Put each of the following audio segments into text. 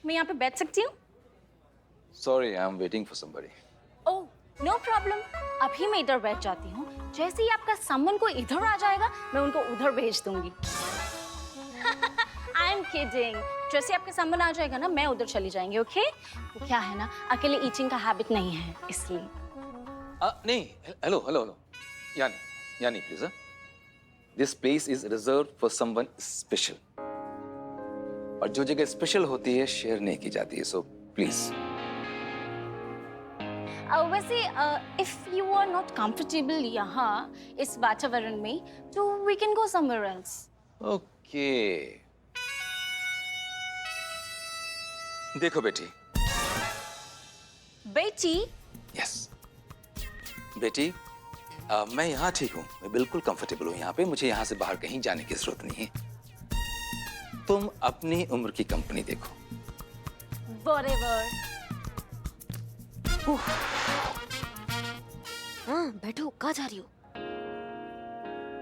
मैं यहाँ पे बैठ सकती हूँ? Sorry, I'm waiting for somebody. Oh, no problem. अभी मैं इधर बैठ जाती हूँ। जैसे ही आपका सामान को इधर आ जाएगा, मैं उनको उधर भेज दूंगी। I am kidding. जैसे आपका सामान आ जाएगा ना, मैं उधर चली जाएंगी, ओके? वो क्या है ना, अकेले ईटिंग का हैबिट नहीं है, इसलिए। नहीं, hello. Yani, please. This place is reserved for someone special. और जो जगह स्पेशल होती है शेयर नहीं की जाती है, so please. वैसे if you are not comfortable यहाँ इस वातावरण में, तो we can go somewhere else. Okay. देखो बेटी। बेटी? Yes. बेटी, मैं यहाँ ठीक हूँ, मैं बिल्कुल कंफर्टेबल हूँ यहाँ पे, मुझे यहाँ से बाहर कहीं जाने की जरूरत नहीं है। तुम अपनी उम्र की कंपनी देखो। Whatever. हाँ बैठो, कहाँ जा रही हो?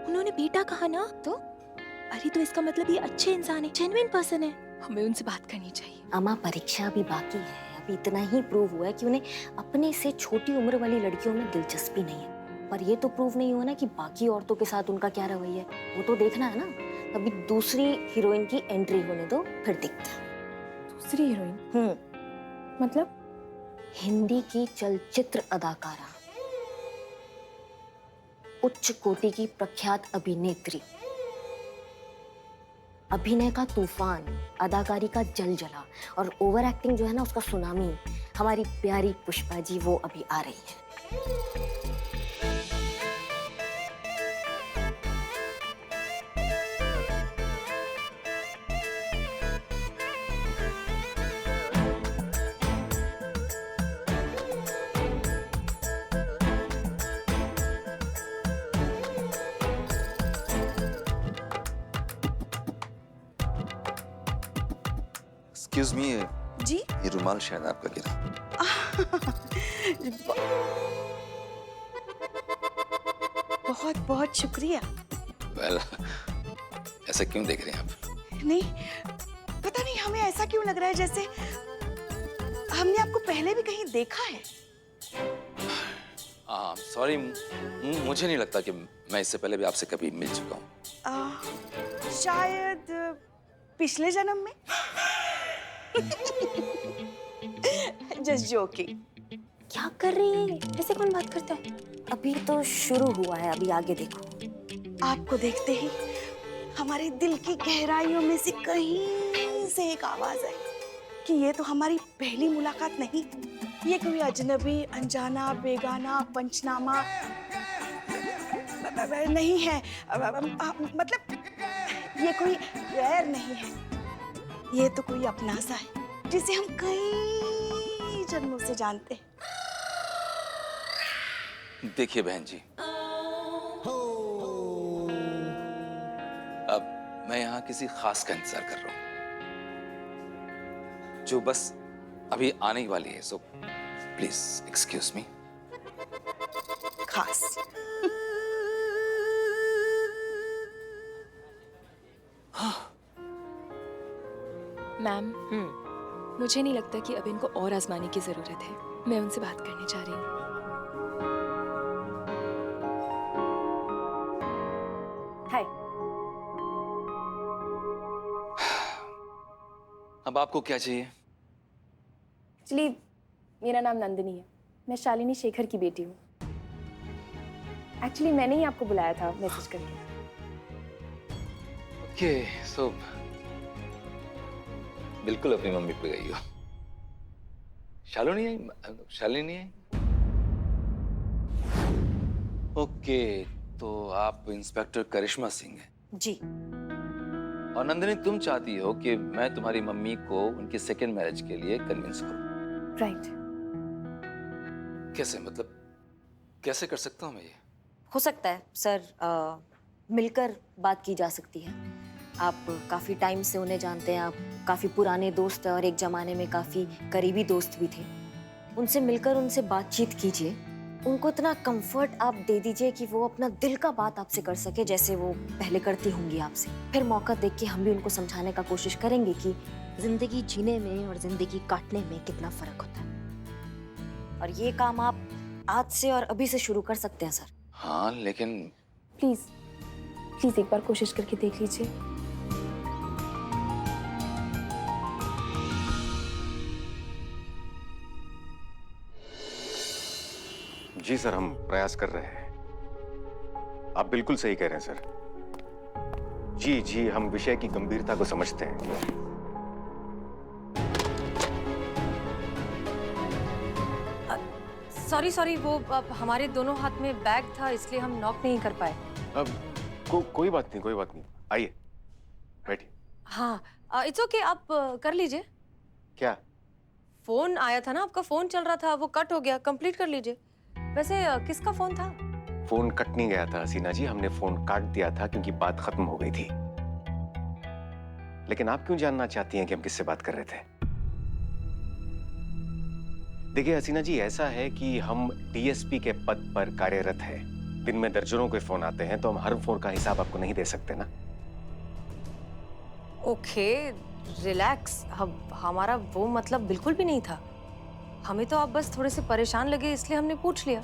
उन्होंने बेटा कहा ना, तो अरे तो इसका मतलब ये अच्छे इंसान है, जेन्युइन पर्सन है, हमें उनसे बात करनी चाहिए। अम्मा परीक्षा अभी बाकी है, अभी इतना ही प्रूव हुआ है कि उन्हें अपने से छोटी उम्र वाली लड़कियों में दिलचस्पी नहीं है। पर ये तो प्रूव नहीं हुआ ना कि बाकी औरतों के साथ उनका क्या रवैया है, वो तो देखना है ना। अभी दूसरी हीरोइन की एंट्री होने दो, फिर देखते हैं। दूसरी हीरोइन? मतलब? हिंदी की चलचित्र अदाकारा, उच्च कोटि की प्रख्यात अभिनेत्री, अभिनय का तूफान, अदाकारी का जलजला और ओवर एक्टिंग जो है ना उसका सुनामी, हमारी प्यारी पुष्पा जी वो अभी आ रही है। Excuse me, जी? ये रुमाल शायद आपका गिरा। बहुत बहुत शुक्रिया। Well, ऐसा क्यों देख रहे हैं आप? नहीं, पता नहीं हमें ऐसा क्यों लग रहा है जैसे हमने आपको पहले भी कहीं देखा है। सॉरी, मुझे नहीं लगता कि मैं इससे पहले भी आपसे कभी मिल चुका हूँ। शायद पिछले जन्म में। Just joking. क्या कर रही है, ऐसे कौन बात करता है? अभी तो शुरू हुआ है, अभी आगे देखो। आपको देखते ही हमारे दिल की गहराइयों में से कहीं से एक आवाज आई कि ये तो हमारी पहली मुलाकात नहीं, ये कोई अजनबी, अनजाना, बेगाना, पंचनामा नहीं है। मतलब ये कोई गैर नहीं है, ये तो कोई अपना सा है जिसे हम कई जन्मों से जानते हैं। देखिए बहन जी, अब मैं यहाँ किसी खास का इंतजार कर रहा हूँ जो बस अभी आने ही वाली है, सो प्लीज एक्सक्यूज मी। खास? मैम, मुझे नहीं लगता कि अब इनको और आजमाने की जरूरत है, मैं उनसे बात करने जा रही हूँ। हाय। अब आपको क्या चाहिए? एक्चुअली मेरा नाम नंदिनी है, मैं शालिनी शेखर की बेटी हूँ। एक्चुअली मैंने ही आपको बुलाया था मैसेज करके। ओके, सो बिल्कुल अपनी मम्मी पे गई हो। शालिनी आई? शालिनी आई? ओके, तो आप इंस्पेक्टर करिश्मा सिंह हैं? जी। और नंदिनी, तुम चाहती हो कि मैं तुम्हारी मम्मी को उनकी सेकेंड मैरिज के लिए कन्विंस करूं? राइट। कैसे, मतलब कैसे कर सकता हूं मैं ये? हो सकता है सर, मिलकर बात की जा सकती है। आप काफ़ी टाइम से उन्हें जानते हैं, आप काफ़ी पुराने दोस्त हैं और एक ज़माने में काफ़ी करीबी दोस्त भी थे। उनसे मिलकर उनसे बातचीत कीजिए, उनको इतना कंफर्ट आप दे दीजिए कि वो अपना दिल का बात आपसे कर सके, जैसे वो पहले करती होंगी आपसे। फिर मौका देख के हम भी उनको समझाने का कोशिश करेंगे कि जिंदगी जीने में और जिंदगी काटने में कितना फर्क होता है। और ये काम आप आज से और अभी से शुरू कर सकते हैं सर। हाँ लेकिन प्लीज प्लीज एक बार कोशिश करके देख लीजिए। जी सर, हम प्रयास कर रहे हैं। आप बिल्कुल सही कह रहे हैं सर। जी जी, हम विषय की गंभीरता को समझते हैं। सॉरी वो अब हमारे दोनों हाथ में बैग था इसलिए हम नॉक नहीं कर पाए। अब कोई बात नहीं। आइए बैठिए। हाँ इट्स ओके, आप कर लीजिए। क्या? फोन आया था ना आपका, फोन चल रहा था, वो कट हो गया, कंप्लीट कर लीजिए। वैसे किसका फोन था? फोन कट नहीं गया था हसीना जी, हमने फोन काट दिया था क्योंकि बात खत्म हो गई थी। लेकिन आप क्यों जानना चाहती हैं कि हम किससे बात कर रहे थे? देखिए हसीना जी, ऐसा है कि हम डीएसपी के पद पर कार्यरत हैं। दिन में दर्जनों के फोन आते हैं, तो हम हर फोन का हिसाब आपको नहीं दे सकते ना। ओके रिलैक्स, हमारा वो मतलब बिल्कुल भी नहीं था। हमें तो आप बस थोड़े से परेशान लगे इसलिए हमने पूछ लिया।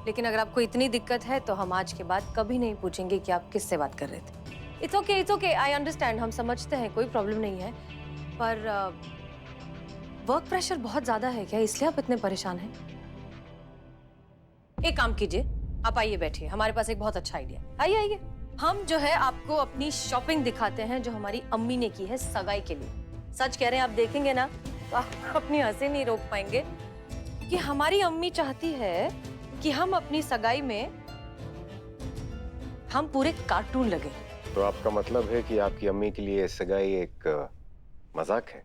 लेकिन अगर आपको इतनी दिक्कत है तो हम आज के बाद कभी नहीं पूछेंगे कि आप किससे बात कर रहे थे। इट्स ओके, आई अंडरस्टैंड, हम समझते हैं, कोई प्रॉब्लम नहीं है। पर वर्क प्रेशर बहुत ज्यादा है क्या, इसलिए आप इतने परेशान हैं? एक काम कीजिए, आप आइए बैठिए, हमारे पास एक बहुत अच्छा आइडिया। आइए हम जो है आपको अपनी शॉपिंग दिखाते हैं जो हमारी अम्मी ने की है सगाई के लिए। सच कह रहे हैं, आप देखेंगे ना तो आप अपनी हंसी नहीं रोक पाएंगे कि हमारी अम्मी चाहती है कि हम अपनी सगाई में हम पूरे कार्टून लगे। तो आपका मतलब है कि आपकी अम्मी के लिए सगाई एक मजाक है?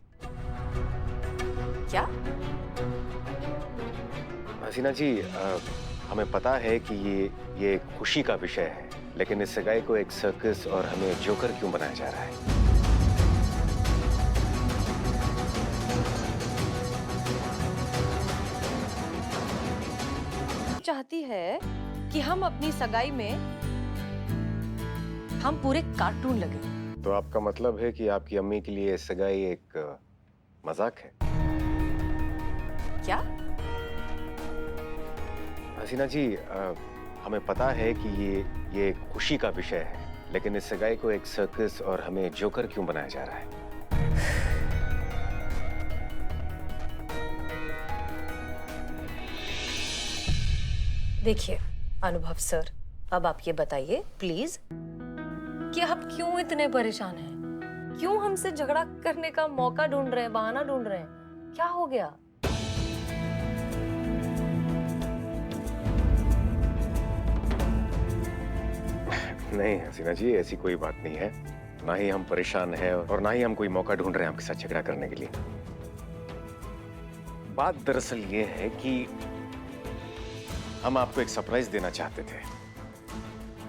क्या? हसीना जी, हमें पता है कि ये एक खुशी का विषय है, लेकिन इस सगाई को एक सर्कस और हमें जोकर क्यों बनाया जा रहा है? चाहती है कि हम अपनी सगाई में हम पूरे कार्टून लगे। तो आपका मतलब है कि आपकी अम्मी के लिए सगाई एक मजाक है? क्या? हसीना जी, हमें पता है कि ये एक खुशी का विषय है, लेकिन इस सगाई को एक सर्कस और हमें जोकर क्यों बनाया जा रहा है? देखिए अनुभव सर, अब आप ये बताइए प्लीज कि आप क्यों इतने परेशान हैं? क्यों हमसे झगड़ा करने का मौका ढूंढ रहे हैं, बहाना ढूंढ रहे हैं? क्या हो गया? नहीं हसीना जी, ऐसी कोई बात नहीं है। ना ही हम परेशान हैं और ना ही हम कोई मौका ढूंढ रहे हैं आपके साथ झगड़ा करने के लिए। बात दरअसल ये है कि हम आपको एक सरप्राइज देना चाहते थे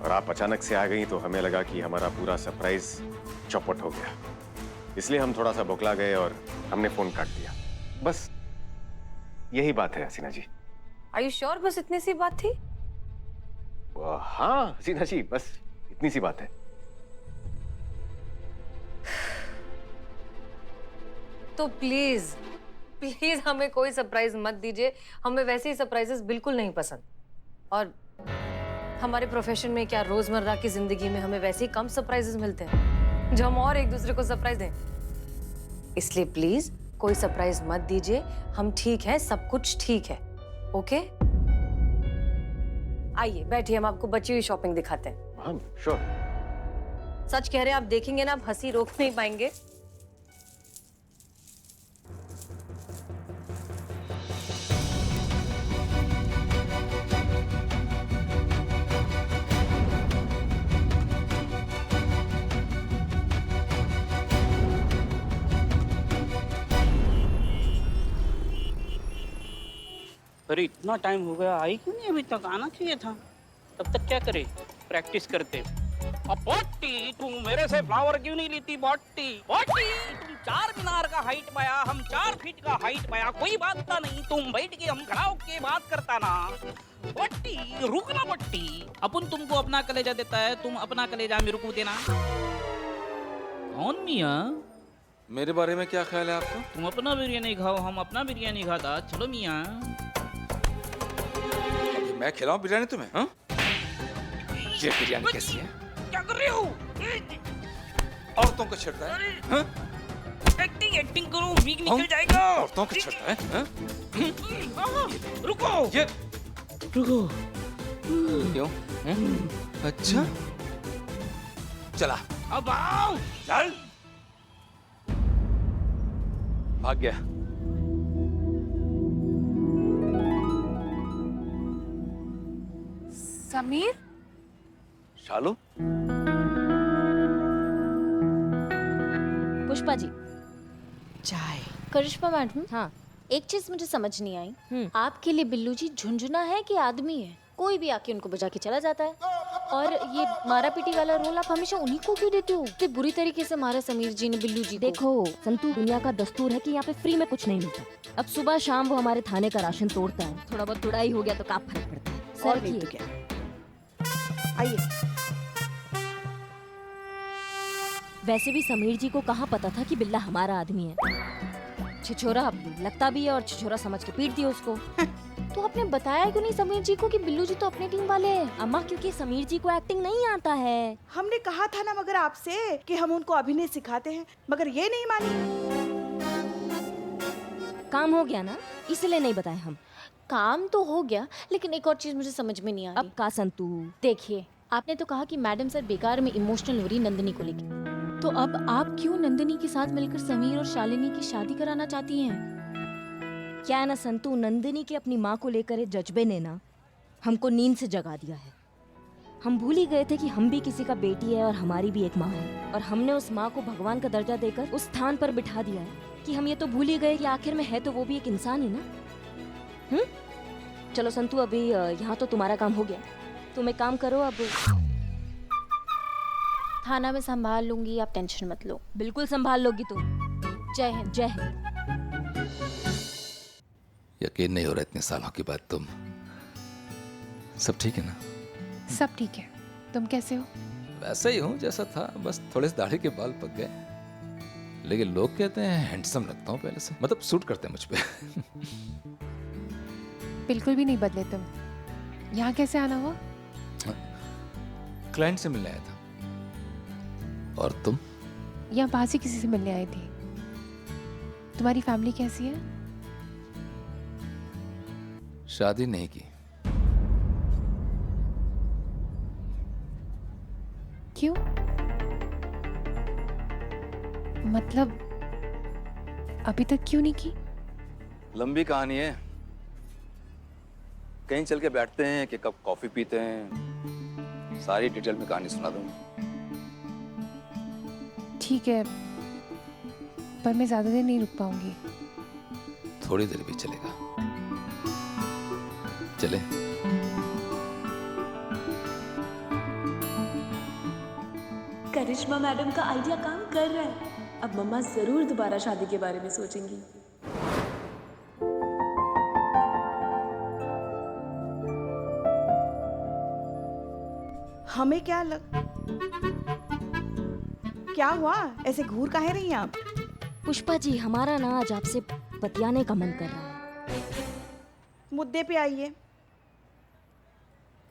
और आप अचानक से आ गई, तो हमें लगा कि हमारा पूरा सरप्राइज चौपट हो गया। इसलिए हम थोड़ा सा बौखला गए और हमने फोन काट दिया। बस यही बात है हसीना जी। आर यू श्योर बस इतनी सी बात थी? हाँ हसीना जी, बस इतनी सी बात है। तो प्लीज प्लीज हमें कोई सरप्राइज मत दीजिए, हमें वैसे ही सरप्राइजेस बिल्कुल नहीं पसंद। और हमारे प्रोफेशन में क्या, रोजमर्रा की जिंदगी में हमें वैसे ही कम सरप्राइजेस मिलते हैं जो हम और एक दूसरे को सरप्राइज दें। इसलिए प्लीज कोई सरप्राइज मत दीजिए, हम ठीक हैं, सब कुछ ठीक है। ओके आइए बैठिए, हम आपको बची हुई शॉपिंग दिखाते हैं। हाँ श्योर। सच कह रहे हैं, आप देखेंगे ना आप हंसी रोक नहीं पाएंगे। अरे इतना टाइम हो गया, आई क्यों नहीं अभी तक? आना चाहिए था। तब तक क्या करे, प्रैक्टिस करते। अब बॉटी तुम मेरे से फ्लावर क्यों नहीं लेती बॉटी बॉटी तुम 4 मीनार का हाइट पाया हम 4 फीट का हाइट पाया कोई बात था नहीं तुम बैठ के हम खड़ा होके बात करता ना बॉटी रुकना बॉटी अपन तुमको अपना कलेजा देता है तुम अपना कलेजा मेरे को देना कौन मियाँ मेरे बारे में क्या ख्याल है आपका? तुम अपना बिरयानी खाओ हम अपना बिरयानी खाता चलो मियाँ अभी मैं खिलाऊं बिरयानी तुम्हें? हाँ? ये बिरयानी कैसी है? क्या कर रहे हो औरतों को छेड़ता है? हाँ? एक्टिंग करो वीक निकल जाएगा औरतों को छेड़ता है? हाँ? रुको ये रुको क्यों? अच्छा चला अब आओ चल भाग गया समीर शालू पुष्पा जी, चाय। करिश्मा मैडम, हाँ एक चीज मुझे समझ नहीं आई, आपके लिए बिल्लू जी झुंझुना है कि आदमी है? कोई भी आके उनको बजा के चला जाता है, और ये मारा पीटी वाला रोल आप हमेशा उन्हीं को क्यों देते हो? इतने बुरी तरीके से मारा समीर जी ने बिल्लू जी को। देखो संतू, दुनिया का दस्तूर है कि यहाँ पे फ्री में कुछ नहीं मिलता। अब सुबह शाम वो हमारे थाने का राशन तोड़ता है, थोड़ा बहुत तुड़ाई हो गया तो क्या फर्क पड़ता है। और सर नहीं तो की क्या। आइए। वैसे भी समीर जी को कहाँ पता था कि बिल्ला हमारा आदमी है। छिछोरा लगता भी है और छिछोरा समझ के पीट दिया उसको। तो आपने बताया क्यों नहीं समीर जी को कि बिल्लू जी तो अपनी टीम वाले हैं? अम्मा, क्योंकि समीर जी को एक्टिंग नहीं आता है। हमने कहा था ना मगर आपसे कि हम उनको अभिनय सिखाते हैं, मगर ये नहीं मानी। काम हो गया ना, इसलिए नहीं बताए हम। काम तो हो गया, लेकिन एक और चीज मुझे समझ में नहीं आ रही। अब का संतू? देखिए, आपने तो कहा कि मैडम सर बेकार में इमोशनल हो रही नंदिनी को लेकर, तो अब आप क्यों नंदिनी के साथ मिलकर समीर और शालिनी की शादी कराना चाहती हैं? क्या है ना संतू, नंदिनी की अपनी माँ को लेकर एक जज्बे ने ना हमको नींद से जगा दिया है। हम भूल ही गए थे कि हम भी किसी का बेटी है और हमारी भी एक माँ है, और हमने उस माँ को भगवान का दर्जा देकर उस स्थान पर बिठा दिया है कि हम ये तो भूल ही गए कि आखिर में है तो वो भी एक इंसान ही ना। चलो संतू, अभी यहाँ तो तुम्हारा काम हो गया, तुम एक काम करो, अब थाना में संभाल लूंगी, आप टेंशन मत लो। बिल्कुल संभाल लोगी तुम। जय हिंद। जय हिंद। यकीन नहीं हो रहा इतने सालों के बाद तुम सब ठीक है ना? सब ठीक है, तुम कैसे हो? वैसे ही हूँ जैसा था, बस थोड़े से दाढ़ी के बाल पक गए, लेकिन लोग कहते हैं हैंडसम लगता हूँ पहले से, मतलब सूट करते हैं मुझ पे। बिल्कुल भी नहीं बदले तुम। यहाँ कैसे आना हुआ? क्लाइंट से मिलने आया था। और तुम? यहाँ पास ही किसी से मिलने आई थी। तुम्हारी फैमिली कैसी है? शादी नहीं की। क्यों? मतलब अभी तक क्यों नहीं की? लंबी कहानी है, कहीं चल के बैठते हैं कि कब कॉफी पीते हैं, सारी डिटेल में कहानी सुना दूंगा। ठीक है, पर मैं ज्यादा देर नहीं रुक पाऊंगी। थोड़ी देर भी चलेगा। चले? करिश्मा मैडम का आइडिया काम कर रहा है। अब मम्मा जरूर दोबारा शादी के बारे में सोचेंगी। हमें क्या हुआ? ऐसे घूर काहे रही हैं आप? पुष्पा जी, हमारा ना आज आपसे बतियाने का मन कर रहा है। मुद्दे पे आइए।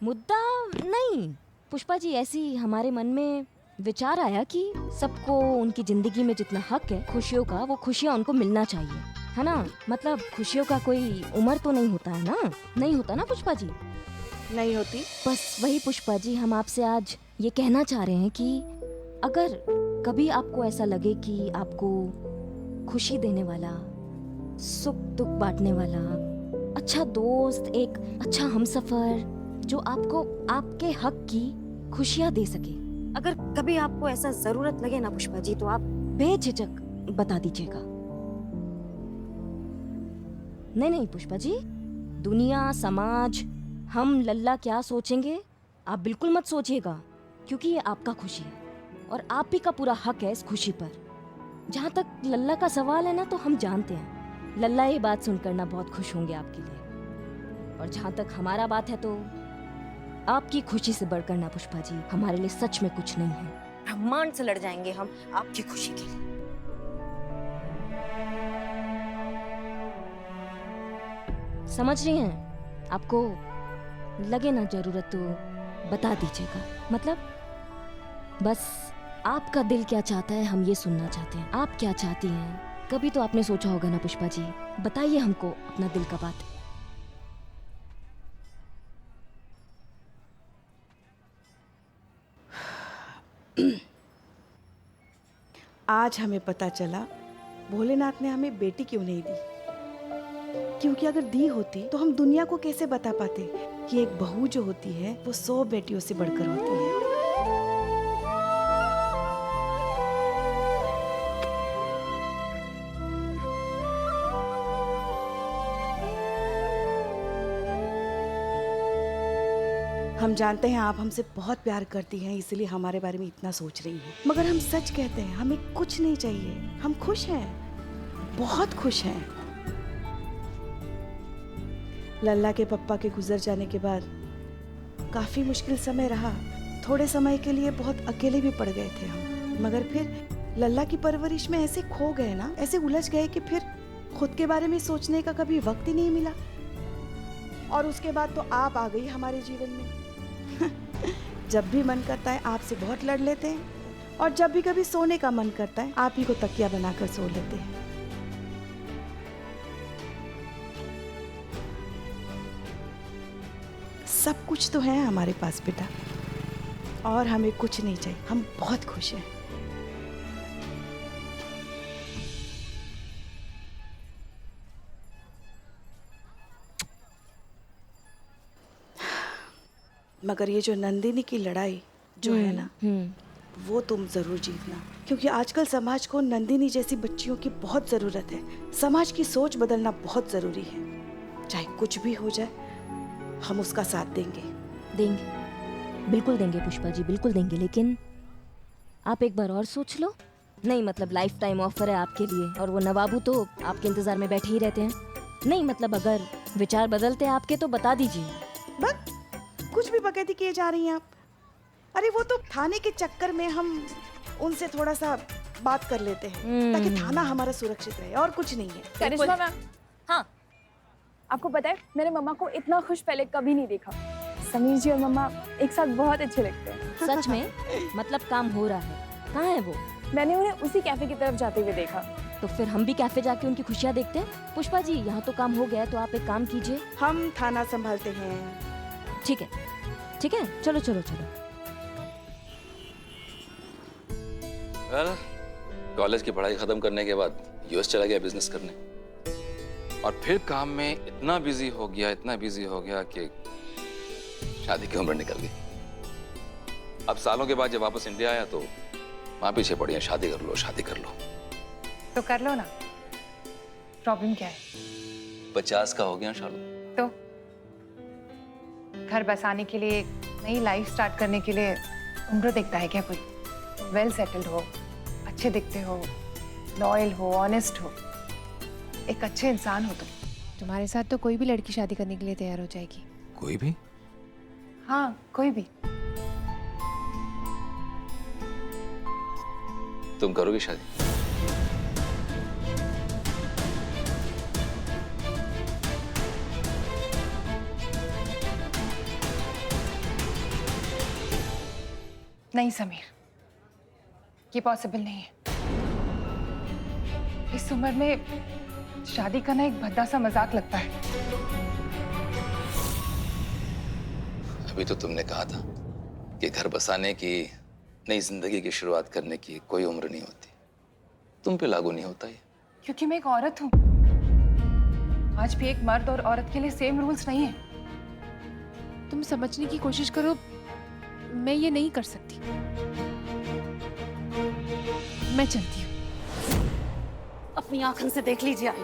मुद्दा नहीं पुष्पा जी, ऐसी हमारे मन में विचार आया कि सबको उनकी जिंदगी में जितना हक है खुशियों का, वो खुशियाँ उनको मिलना चाहिए, है ना? मतलब खुशियों का कोई उम्र तो नहीं होता है ना? नहीं होता ना पुष्पा जी? नहीं होती। बस वही पुष्पा जी, हम आपसे आज ये कहना चाह रहे हैं कि अगर कभी आपको ऐसा लगे कि आपको खुशी देने वाला, सुख दुख बांटने वाला अच्छा दोस्त, एक अच्छा हमसफर जो आपको आपके हक की खुशियाँ दे सके, अगर कभी आपको ऐसा जरूरत लगे ना पुष्पा जी, तो आप बेझिझक बता दीजिएगा। नहीं पुष्पा जी, दुनिया समाज हम लल्ला क्या सोचेंगे आप बिल्कुल मत सोचिएगा। क्योंकि ये आपका खुशी है और आप ही का पूरा हक है इस खुशी पर। जहाँ तक लल्ला का सवाल है ना, तो हम जानते हैं लल्ला ये बात सुनकर ना बहुत खुश होंगे आपके लिए। और जहाँ तक हमारा बात है तो आपकी खुशी से बढ़कर ना पुष्पा जी हमारे लिए सच में कुछ नहीं है। ब्रह्मांड से लड़ जाएंगे हम आपकी खुशी के लिए। समझ रही हैं? आपको लगे ना जरूरत तो बता दीजिएगा। मतलब बस आपका दिल क्या चाहता है हम ये सुनना चाहते हैं। आप क्या चाहती हैं कभी तो आपने सोचा होगा ना पुष्पा जी, बताइए हमको अपना दिल का बात। आज हमें पता चला भोलेनाथ ने हमें बेटी क्यों नहीं दी, क्योंकि अगर दी होती तो हम दुनिया को कैसे बता पाते कि एक बहू जो होती है वो 100 बेटियों से बढ़कर होती है। हम जानते हैं आप हमसे बहुत प्यार करती हैं, इसलिए हमारे बारे में इतना सोच रही हैं। मगर हम सच कहते हैं, हमें कुछ नहीं चाहिए, हम खुश हैं, बहुत खुश हैं। लल्ला के पप्पा के गुजर जाने के बाद काफी मुश्किल समय रहा। थोड़े समय के लिए बहुत अकेले भी पड़ गए थे हम, मगर फिर लल्ला की परवरिश में ऐसे खो गए ना, ऐसे उलझ गए कि फिर खुद के बारे में सोचने का कभी वक्त ही नहीं मिला। और उसके बाद तो आप आ गई हमारे जीवन में। जब भी मन करता है आपसे बहुत लड़ लेते हैं, और जब भी कभी सोने का मन करता है आप ही को तकिया बनाकर सो लेते हैं। सब कुछ तो है हमारे पास बेटा, और हमें कुछ नहीं चाहिए, हम बहुत खुश हैं। मगर ये जो नंदिनी की लड़ाई जो है ना, वो तुम जरूर जीतना, क्योंकि आजकल समाज को नंदिनी जैसी बच्चियों की बहुत जरूरत है। समाज की सोच बदलना बहुत जरूरी है। चाहे कुछ भी हो जाए हम उसका साथ देंगे। देंगे, बिल्कुल देंगे पुष्पा जी, बिल्कुल देंगे। लेकिन आप एक बार और सोच लो। नहीं मतलब लाइफ टाइम ऑफर है आपके लिए, और वो नवाबू तो आपके इंतजार में बैठे ही रहते हैं। नहीं मतलब अगर विचार बदलते हैं आपके तो बता दीजिए। बस कुछ भी बकैती किए जा रही हैं आप। अरे वो तो थाने के चक्कर में हम उनसे थोड़ा सा बात कर लेते हैं ताकि थाना हमारा सुरक्षित रहे, और कुछ नहीं है। करिश्मा मैम, हाँ आपको पता है मैंने मम्मा को इतना खुश पहले कभी नहीं देखा। समीर जी और मम्मा एक साथ बहुत अच्छे लगते हैं। सच में? मतलब काम हो रहा है। कहाँ है वो? मैंने उन्हें उसी कैफे की तरफ जाते हुए देखा। तो फिर हम भी कैफे जाके उनकी खुशियाँ देखते हैं। पुष्पा जी यहाँ तो काम हो गया है, तो आप एक काम कीजिए। हम थाना संभालते हैं। ठीक है, ठीक है, चलो चलो चलो। कॉलेज की पढ़ाई खत्म करने के बाद यूएस चला गया बिजनेस करने, और फिर काम में इतना बिजी हो गया कि शादी की उम्र निकल गई। अब सालों के बाद जब वापस इंडिया आया तो माँ पीछे पड़ी है, शादी कर लो, शादी कर लो। तो कर लो ना, प्रॉब्लम क्या है? 50 का हो गया शालू। तो घर बसाने के लिए, नई लाइफ स्टार्ट करने के लिए उम्र देखता है क्या कोई? वेल सेटल्ड हो, अच्छे दिखते हो, लॉयल हो, ऑनेस्ट हो, एक अच्छे इंसान हो तुम। तुम्हारे साथ तो कोई भी लड़की शादी करने के लिए तैयार हो जाएगी। कोई भी? हाँ, कोई भी। तुम करोगी शादी? नहीं समीर, ये पॉसिबल नहीं है। इस उम्र में शादी करना एक भद्दा सा मजाक लगता है। अभी तो तुमने कहा था कि घर बसाने की, नई जिंदगी की शुरुआत करने की कोई उम्र नहीं होती। तुम पे लागू नहीं होता ये। क्योंकि मैं एक औरत हूँ। आज भी एक मर्द और औरत के लिए सेम रूल्स नहीं है। तुम समझने की कोशिश करो, मैं ये नहीं कर सकती। मैं चलती हूँ। अपनी आंखों से देख लीजिए आई।